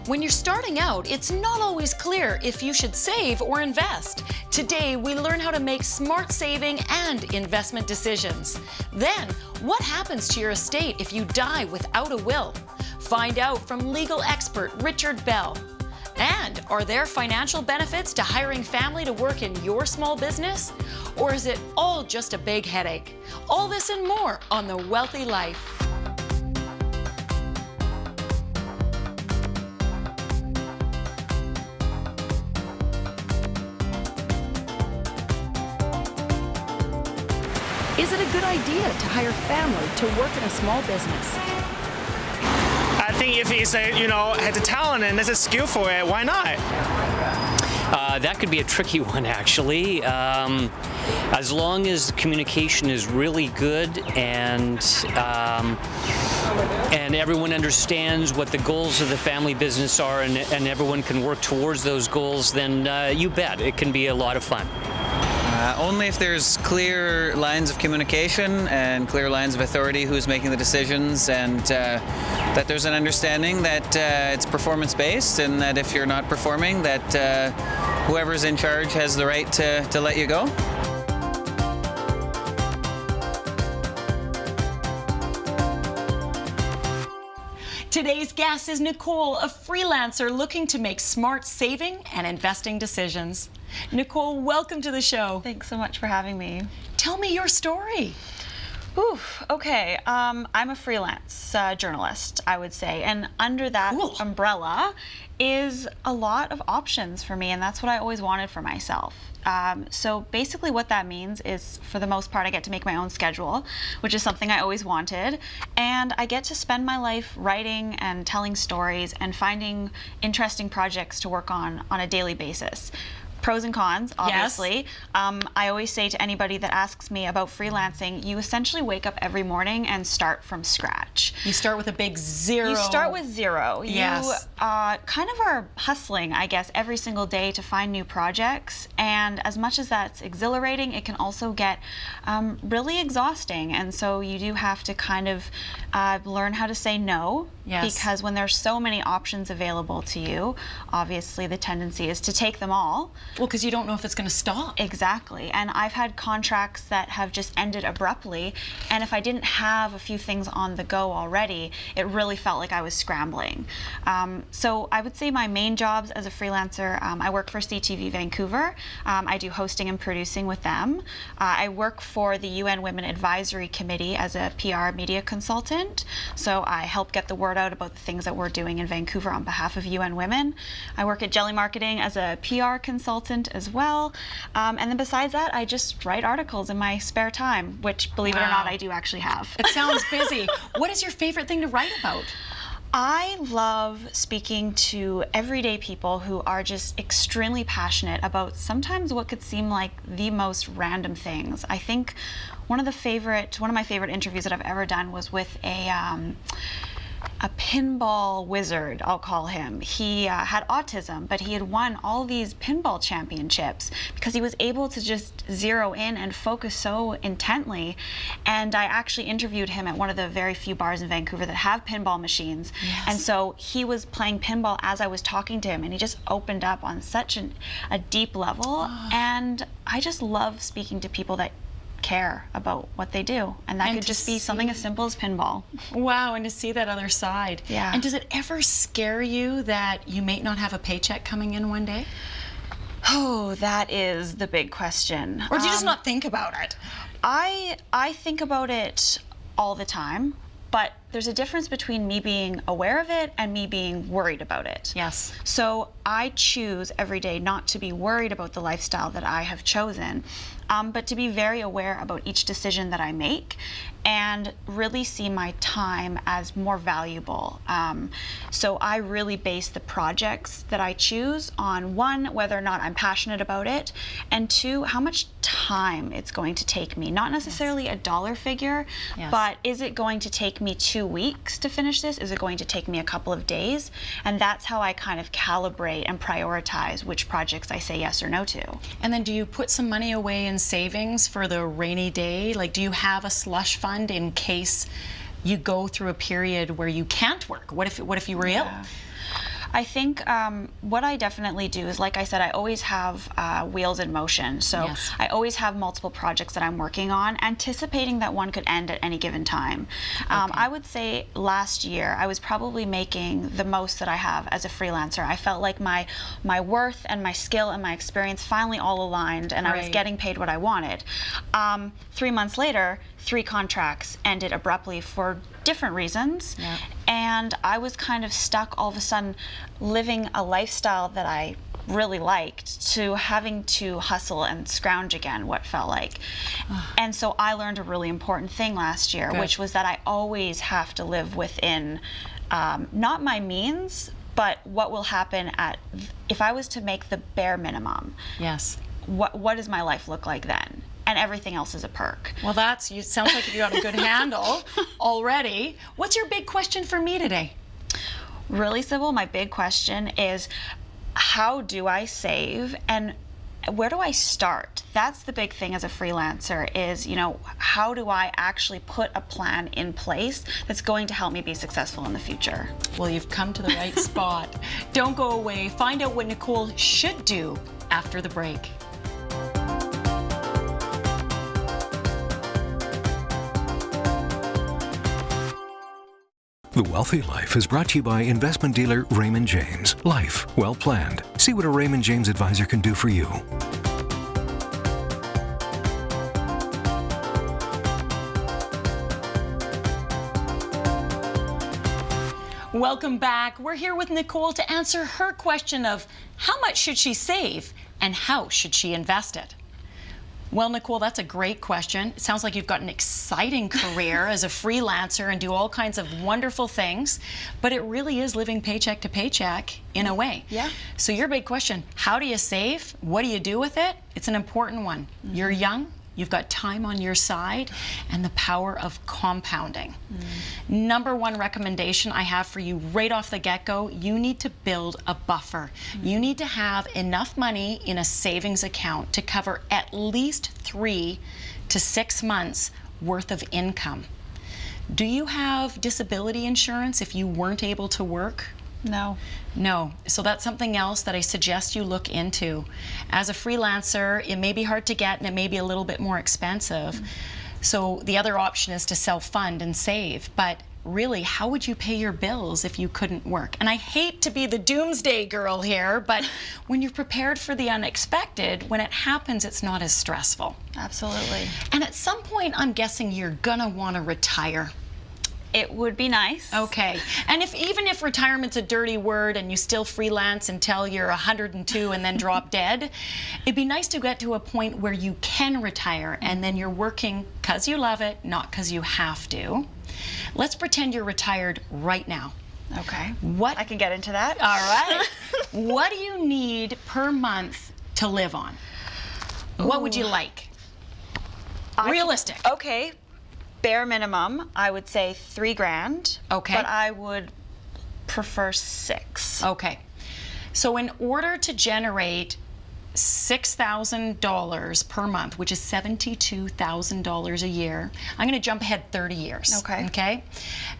When you're starting out, it's not always clear if you should save or invest. Today, we learn how to make smart saving and investment decisions. Then, what happens to your estate if you die without a will? Find out from legal expert Richard Bell. And are there financial benefits to hiring family to work in your small business? Or is it all just a big headache? All this and more on The Wealthy Life. Is it a good idea to hire family to work in a small business? I think if he's has a talent and there's a skill for it, why not? That could be a tricky one, actually. As long as communication is really good and everyone understands what the goals of the family business are and everyone can work towards those goals, then you bet it can be a lot of fun. Only if there's clear lines of communication and clear lines of authority who's making the decisions, and that there's an understanding that it's performance-based, and that if you're not performing, that whoever's in charge has the right to let you go. Today's guest is Nicole, a freelancer looking to make smart saving and investing decisions. Nicole, welcome to the show. Thanks so much for having me. Tell me your story. Oof, okay. I'm a freelance journalist, I would say, and under that umbrella is a lot of options for me, and that's what I always wanted for myself. So basically what that means is, for the most part, I get to make my own schedule, which is something I always wanted, and I get to spend my life writing and telling stories and finding interesting projects to work on a daily basis. Pros and cons, obviously. Yes. I always say to anybody that asks me about freelancing, you essentially wake up every morning and start from scratch. You start with a big zero. You start with zero. Yes. You kind of are hustling, I guess, every single day to find new projects. And as much as that's exhilarating, it can also get really exhausting. And so you do have to kind of learn how to say no. Yes. Because when there's so many options available to you, obviously the tendency is to take them all. Well, because you don't know if it's going to stop. Exactly. And I've had contracts that have just ended abruptly, and if I didn't have a few things on the go already, it really felt like I was scrambling. So I would say my main jobs as a freelancer, I work for CTV Vancouver. I do hosting and producing with them. I work for the UN Women Advisory Committee as a PR media consultant. So I help get the word out about the things that we're doing in Vancouver on behalf of UN Women. I work at Jelly Marketing as a PR consultant as well. And then besides that, I just write articles in my spare time, which, believe it or not, I do actually have. It sounds busy. What is your favorite thing to write about? I love speaking to everyday people who are just extremely passionate about sometimes what could seem like the most random things. I think one of my favorite interviews that I've ever done was with a pinball wizard, I'll call him. He had autism, but he had won all these pinball championships because he was able to just zero in and focus so intently. And I actually interviewed him at one of the very few bars in Vancouver that have pinball machines. Yes. And so he was playing pinball as I was talking to him, and he just opened up on such a deep level. And I just love speaking to people that care about what they do, and that could just be something as simple as pinball. Wow, and to see that other side. Yeah. And does it ever scare you that you may not have a paycheck coming in one day? Oh, that is the big question. Or do you just not think about it? I think about it all the time, but there's a difference between me being aware of it and me being worried about it. Yes. So I choose every day not to be worried about the lifestyle that I have chosen, but to be very aware about each decision that I make and really see my time as more valuable. So I really base the projects that I choose on, one, whether or not I'm passionate about it, and two, how much time it's going to take me. Not necessarily a dollar figure, but is it going to take me 2 weeks to finish this? Is it going to take me a couple of days? And that's how I kind of calibrate and prioritize which projects I say yes or no to. And then do you put some money away in savings for the rainy day? Like, do you have a slush fund in case you go through a period where you can't work? What if you were ill? I think what I definitely do is, like I said, I always have wheels in motion. So Yes. I always have multiple projects that I'm working on, anticipating that one could end at any given time. I would say last year I was probably making the most that I have as a freelancer. I felt like my worth and my skill and my experience finally all aligned, and I was Right. getting paid what I wanted. 3 months later, 3 contracts ended abruptly for different reasons. Yeah. And I was kind of stuck all of a sudden living a lifestyle that I really liked to having to hustle and scrounge again, what felt like. And so I learned a really important thing last year, Good. which was that I always have to live within not my means, but what will happen if I was to make the bare minimum. Yes. What does my life look like then? And everything else is a perk. Well, you sounds like you got a good handle already. What's your big question for me today? Really, Sybil, my big question is, how do I save and where do I start? That's the big thing as a freelancer is, how do I actually put a plan in place that's going to help me be successful in the future? Well, you've come to the right spot. Don't go away. Find out what Nicole should do after the break. The Wealthy Life is brought to you by investment dealer Raymond James. Life well planned. See what a Raymond James advisor can do for you. Welcome back. We're here with Nicole to answer her question of how much should she save and how should she invest it? Well, Nicole, that's a great question. It sounds like you've got an exciting career as a freelancer and do all kinds of wonderful things, but it really is living paycheck to paycheck in a way. Yeah. So your big question, how do you save? What do you do with it? It's an important one. You're young, you've got time on your side, and the power of compounding. Number one recommendation I have for you right off the get-go, you need to build a buffer. You need to have enough money in a savings account to cover at least 3 to 6 months worth of income. Do you have disability insurance if you weren't able to work? No. No. So that's something else that I suggest you look into. As a freelancer, it may be hard to get and it may be a little bit more expensive. So the other option is to self-fund and save. But really, how would you pay your bills if you couldn't work? And I hate to be the doomsday girl here, but when you're prepared for the unexpected, when it happens, it's not as stressful. Absolutely. And at some point, I'm guessing you're gonna want to retire. It would be nice. Okay. And even if retirement's a dirty word and you still freelance until you're 102 and then drop dead, it'd be nice to get to a point where you can retire and then you're working because you love it, not because you have to. Let's pretend you're retired right now. Okay. What? I can get into that. All right. What do you need per month to live on? What would you like? Realistic. Okay. Bare minimum, I would say $3,000. Okay. But I would prefer 6. Okay. So in order to generate $6,000 per month, which is $72,000 a year, I'm going to jump ahead 30 years. Okay. Okay.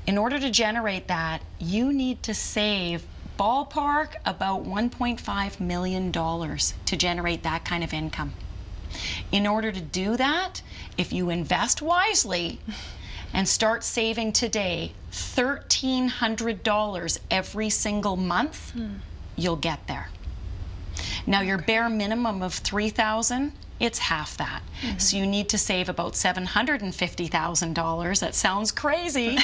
In order to generate that, you need to save ballpark about $1.5 million to generate that kind of income. In order to do that, if you invest wisely and start saving today $1,300 every single month, you'll get there. Now your bare minimum of $3,000, it's half that. So you need to save about $750,000. That sounds crazy,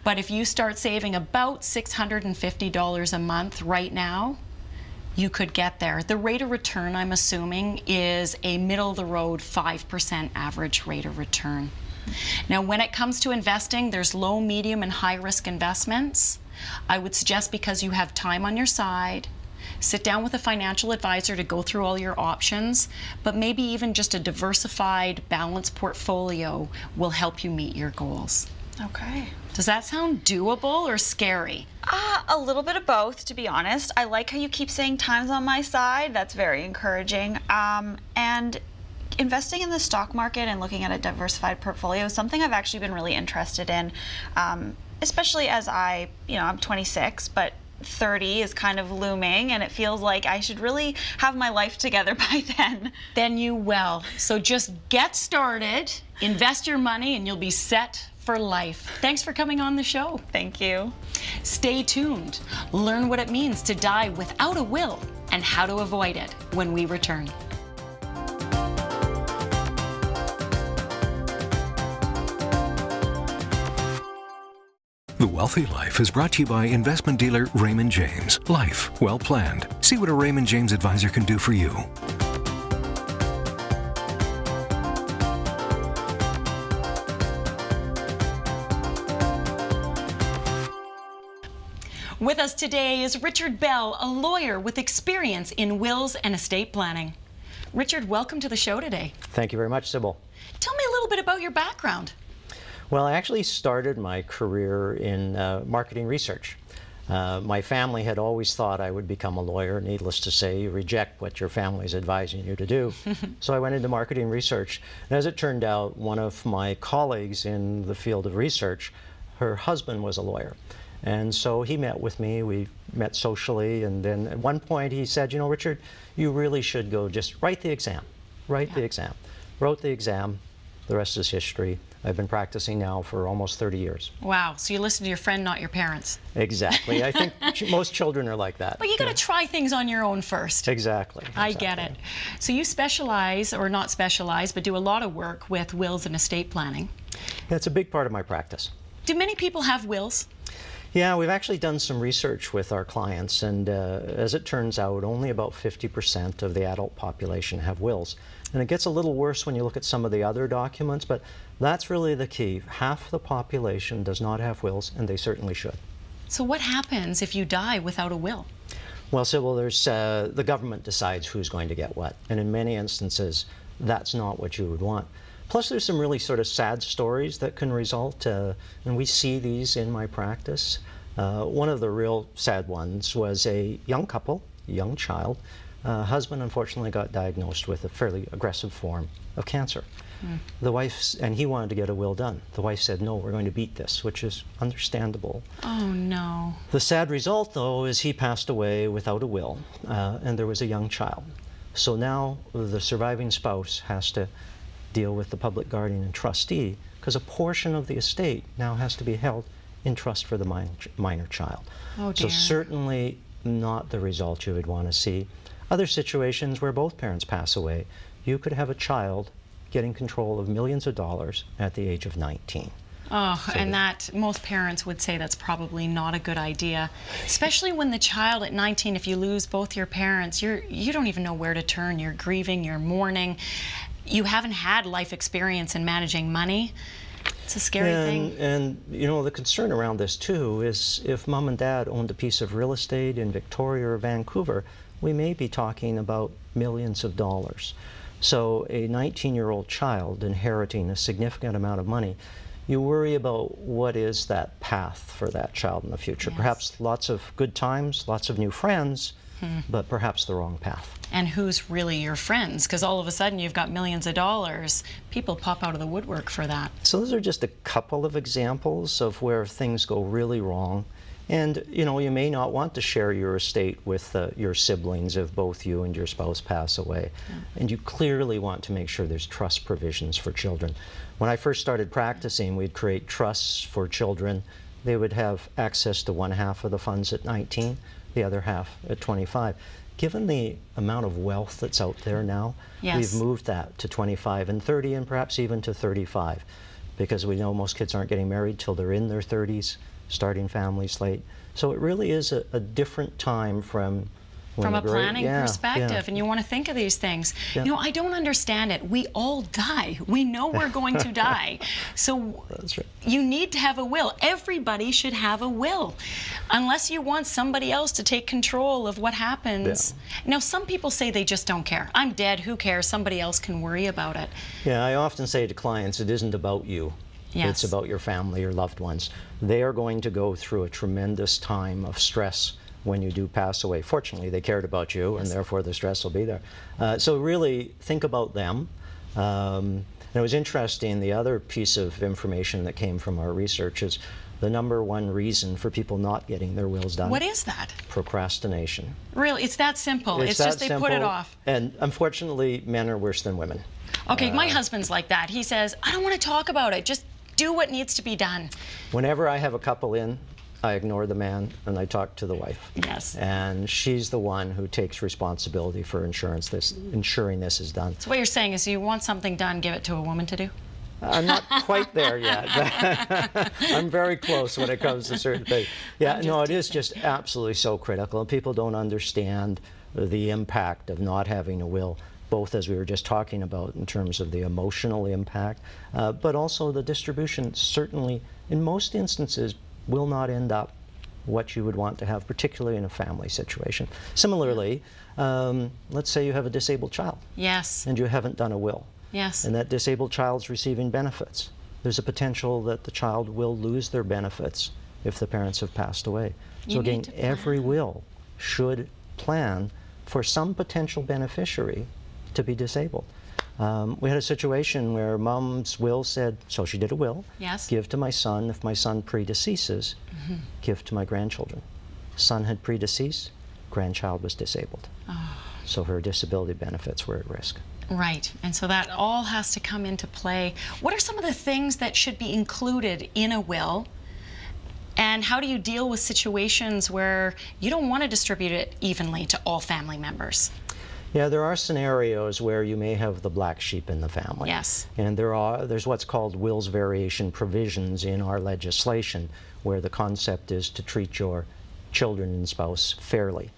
but if you start saving about $650 a month right now, you could get there. The rate of return, I'm assuming, is a middle-of-the-road 5% average rate of return. Now, when it comes to investing, there's low, medium, and high-risk investments. I would suggest, because you have time on your side, sit down with a financial advisor to go through all your options, but maybe even just a diversified, balanced portfolio will help you meet your goals. Okay. Does that sound doable or scary? A little bit of both, to be honest. I like how you keep saying time's on my side. That's very encouraging. And investing in the stock market and looking at a diversified portfolio is something I've actually been really interested in, especially as I'm 26, but 30 is kind of looming, and it feels like I should really have my life together by then. Then you will. So just get started, invest your money, and you'll be set for life. Thanks for coming on the show. Thank you. Stay tuned. Learn what it means to die without a will and how to avoid it when we return. The Wealthy Life is brought to you by investment dealer Raymond James. Life well planned. See what a Raymond James advisor can do for you. With us today is Richard Bell, a lawyer with experience in wills and estate planning. Richard, welcome to the show today. Thank you very much, Sybil. Tell me a little bit about your background. Well, I actually started my career in marketing research. My family had always thought I would become a lawyer. Needless to say, you reject what your family is advising you to do. So I went into marketing research. And as it turned out, one of my colleagues in the field of research, her husband was a lawyer. And so he met with me, we met socially, and then at one point he said, you know, Richard, you really should go just write the exam. Write the exam. Wrote the exam, the rest is history. I've been practicing now for almost 30 years. Wow, so you listen to your friend, not your parents. Exactly. I think most children are like that. But you got to try things on your own first. Exactly. I get it. So you specialize, or not specialize, but do a lot of work with wills and estate planning. It's a big part of my practice. Do many people have wills? Yeah, we've actually done some research with our clients, and as it turns out, only about 50% of the adult population have wills. And it gets a little worse when you look at some of the other documents, but that's really the key. Half the population does not have wills, and they certainly should. So what happens if you die without a will? Well, Sybil, there's, the government decides who's going to get what, and in many instances, that's not what you would want. Plus, there's some really sort of sad stories that can result, and we see these in my practice. One of the real sad ones was a young couple, a young child. Husband unfortunately got diagnosed with a fairly aggressive form of cancer. The wife, and he wanted to get a will done. The wife said, no, we're going to beat this, which is understandable. Oh, no. The sad result, though, is he passed away without a will, and there was a young child. So now the surviving spouse has to deal with the public guardian and trustee, because a portion of the estate now has to be held in trust for the minor child. Oh, so dear. certainly not the result you would want to see. Other situations where both parents pass away, you could have a child getting control of millions of dollars at the age of 19. Oh, and that, most parents would say that's probably not a good idea. Especially when the child at 19, if you lose both your parents, you don't even know where to turn. You're grieving, you're mourning. You haven't had life experience in managing money. It's a scary thing. And you know, the concern around this too is if mom and dad owned a piece of real estate in Victoria or Vancouver, we may be talking about millions of dollars. So a 19-year-old child inheriting a significant amount of money, you worry about what is that path for that child in the future. Yes. Perhaps lots of good times, lots of new friends, but perhaps the wrong path. And who's really your friends? Because all of a sudden you've got millions of dollars. People pop out of the woodwork for that. So those are just a couple of examples of where things go really wrong. And you know, you may not want to share your estate with your siblings if both you and your spouse pass away. And you clearly want to make sure there's trust provisions for children. When I first started practicing, we'd create trusts for children. They would have access to one half of the funds at 19, the other half at 25. Given the amount of wealth that's out there now, we've moved that to 25 and 30 and perhaps even to 35, because we know most kids aren't getting married till they're in their 30s, starting families late. So it really is a different time from when a planning yeah, perspective, yeah. and you want to think of these things. Yeah. You know, I don't understand it. We all die. We know we're going to die. So That's right. you need to have a will. Everybody should have a will, unless you want somebody else to take control of what happens. Yeah. Now, some people say they just don't care. I'm dead, who cares? Somebody else can worry about it. Yeah, I often say to clients, it isn't about you. Yes. It's about your family, your loved ones. They are going to go through a tremendous time of stress when you do pass away. Fortunately, they cared about you, and therefore the stress will be there. So really think about them. And it was interesting, the other piece of information that came from our research is the #1 reason for people not getting their wills done. What is that? Procrastination. Really, it's that simple. It's that just they put it simple, off. And unfortunately, men are worse than women. Okay, my husband's like that. He says, I don't want to talk about it. Just do what needs to be done. Whenever I have a couple in, I ignore the man and I talk to the wife. Yes. And she's the one who takes responsibility for ensuring this is done. So what you're saying is you want something done, give it to a woman to do? I'm not quite there yet. I'm very close when it comes to certain things. Yeah, no, it is just absolutely so critical. And people don't understand the impact of not having a will, both as we were just talking about in terms of the emotional impact, but also the distribution certainly, in most instances, will not end up what you would want to have, particularly in a family situation. Similarly, let's say you have a disabled child. Yes. And you haven't done a will. Yes. And that disabled child's receiving benefits. There's a potential that the child will lose their benefits if the parents have passed away. So again, every will should plan for some potential beneficiary to be disabled. We had a situation where mom's will said, so she did a will, yes, give to my son. If my son predeceases, give to my grandchildren. Son had predeceased, grandchild was disabled. Oh. So her disability benefits were at risk. Right, and so that all has to come into play. What are some of the things that should be included in a will? And how do you deal with situations where you don't want to distribute it evenly to all family members? Yeah, there are scenarios where you may have the black sheep in the family. Yes. And there's what's called wills variation provisions in our legislation, where the concept is to treat your children and spouse fairly.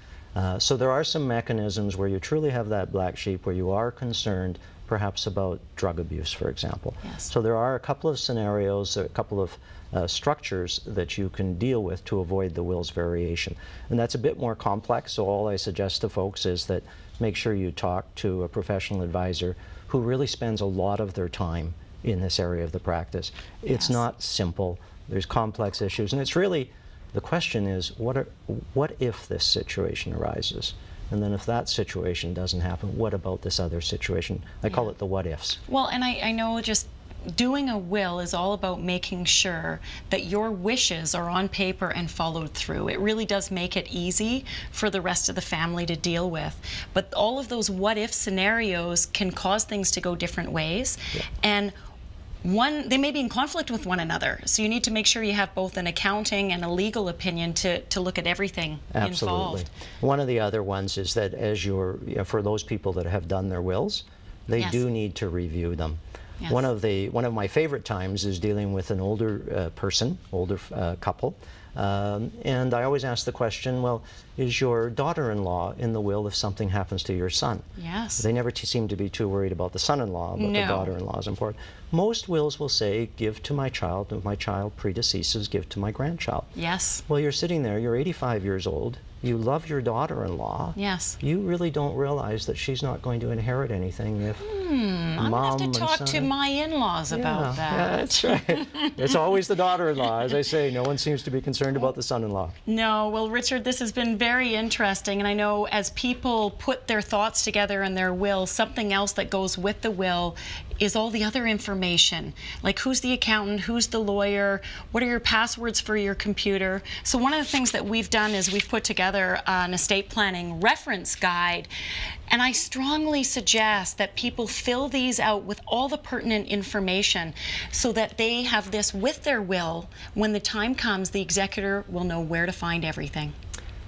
So there are some mechanisms where you truly have that black sheep, where you are concerned perhaps about drug abuse, for example. Yes. So there are a couple of scenarios, a couple of structures that you can deal with to avoid the wills variation. And that's a bit more complex, so all I suggest to folks is that make sure you talk to a professional advisor who really spends a lot of their time in this area of the practice. It's not simple. There's complex issues, and it's really, the question is, what if this situation arises? And then if that situation doesn't happen, what about this other situation? I call it the what ifs. Well, and I know just doing a will is all about making sure that your wishes are on paper and followed through. It really does make it easy for the rest of the family to deal with. But all of those what if scenarios can cause things to go different ways. Yeah. And they may be in conflict with one another, so you need to make sure you have both an accounting and a legal opinion to look at everything involved. One of the other ones is that for those people that have done their wills, they do need to review them. Yes. One of my favorite times is dealing with an older couple, and I always ask the question, well, is your daughter-in-law in the will if something happens to your son? Yes. They never seem to be too worried about the son-in-law, but the daughter-in-law is important. Most wills will say, give to my child, if my child predeceases, give to my grandchild. Yes. Well, you're sitting there, you're 85 years old, you love your daughter-in-law. Yes. You really don't realize that she's not going to inherit anything if I'm mom going to have to talk to my in-laws about that. Yeah, that's right. It's always the daughter-in-law. As I say, no one seems to be concerned about the son-in-law. No. Well, Richard, this has been very interesting. And I know as people put their thoughts together in their will, something else that goes with the will is all the other information, like who's the accountant, who's the lawyer, what are your passwords for your computer. So one of the things that we've done is we've put together an estate planning reference guide, and I strongly suggest that people fill these out with all the pertinent information so that they have this with their will. When the time comes, the executor will know where to find everything.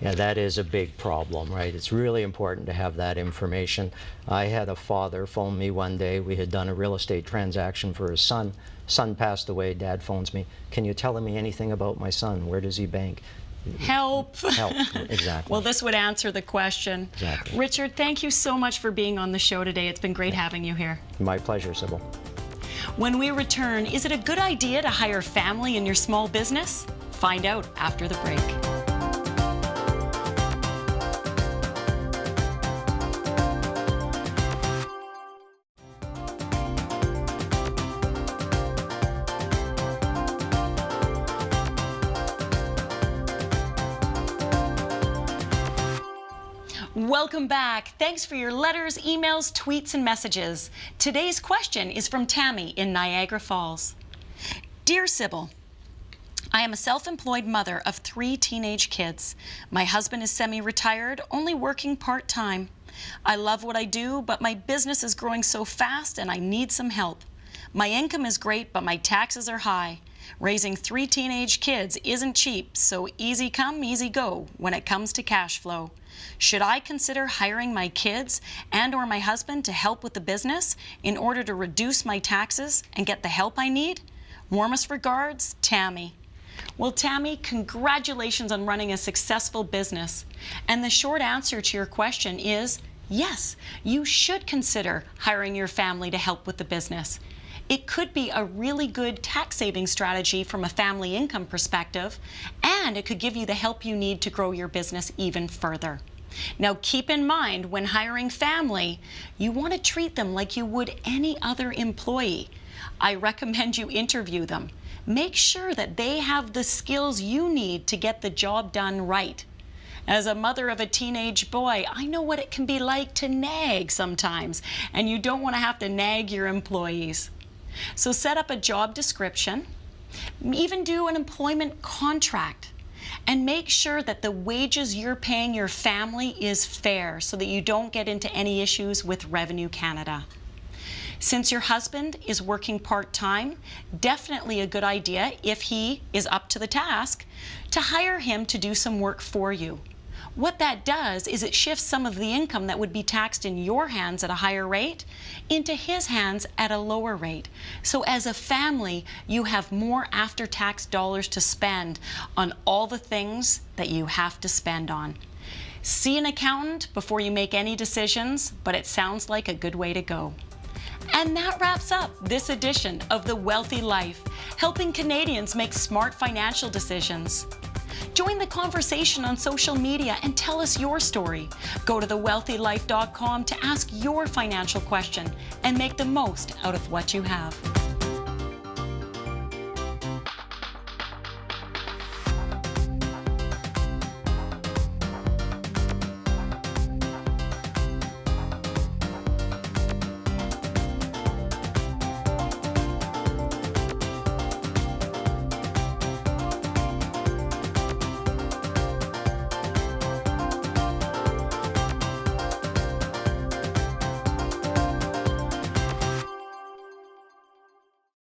Yeah, that is a big problem, right? It's really important to have that information. I had a father phone me one day. We had done a real estate transaction for his son. Son passed away. Dad phones me. Can you tell me anything about my son? Where does he bank? Help. Help, exactly. Well, this would answer the question. Exactly. Richard, thank you so much for being on the show today. It's been great having you here. My pleasure, Sybil. When we return, is it a good idea to hire family in your small business? Find out after the break. Welcome back. Thanks for your letters, emails, tweets, and messages. Today's question is from Tammy in Niagara Falls. Dear Sybil, I am a self-employed mother of 3 teenage kids. My husband is semi-retired, only working part-time. I love what I do, but my business is growing so fast and I need some help. My income is great, but my taxes are high. Raising 3 teenage kids isn't cheap, so easy come, easy go when it comes to cash flow. Should I consider hiring my kids and/or my husband to help with the business in order to reduce my taxes and get the help I need? Warmest regards, Tammy. Well, Tammy, congratulations on running a successful business. And the short answer to your question is yes, you should consider hiring your family to help with the business. It could be a really good tax saving strategy from a family income perspective, and it could give you the help you need to grow your business even further. Now, keep in mind, when hiring family, you want to treat them like you would any other employee. I recommend you interview them. Make sure that they have the skills you need to get the job done right. As a mother of a teenage boy, I know what it can be like to nag sometimes, and you don't want to have to nag your employees. So set up a job description, even do an employment contract, and make sure that the wages you're paying your family is fair so that you don't get into any issues with Revenue Canada. Since your husband is working part-time, definitely a good idea, if he is up to the task, to hire him to do some work for you. What that does is it shifts some of the income that would be taxed in your hands at a higher rate into his hands at a lower rate. So as a family, you have more after-tax dollars to spend on all the things that you have to spend on. See an accountant before you make any decisions, but it sounds like a good way to go. And that wraps up this edition of The Wealthy Life, helping Canadians make smart financial decisions. Join the conversation on social media and tell us your story. Go to thewealthylife.com to ask your financial question and make the most out of what you have.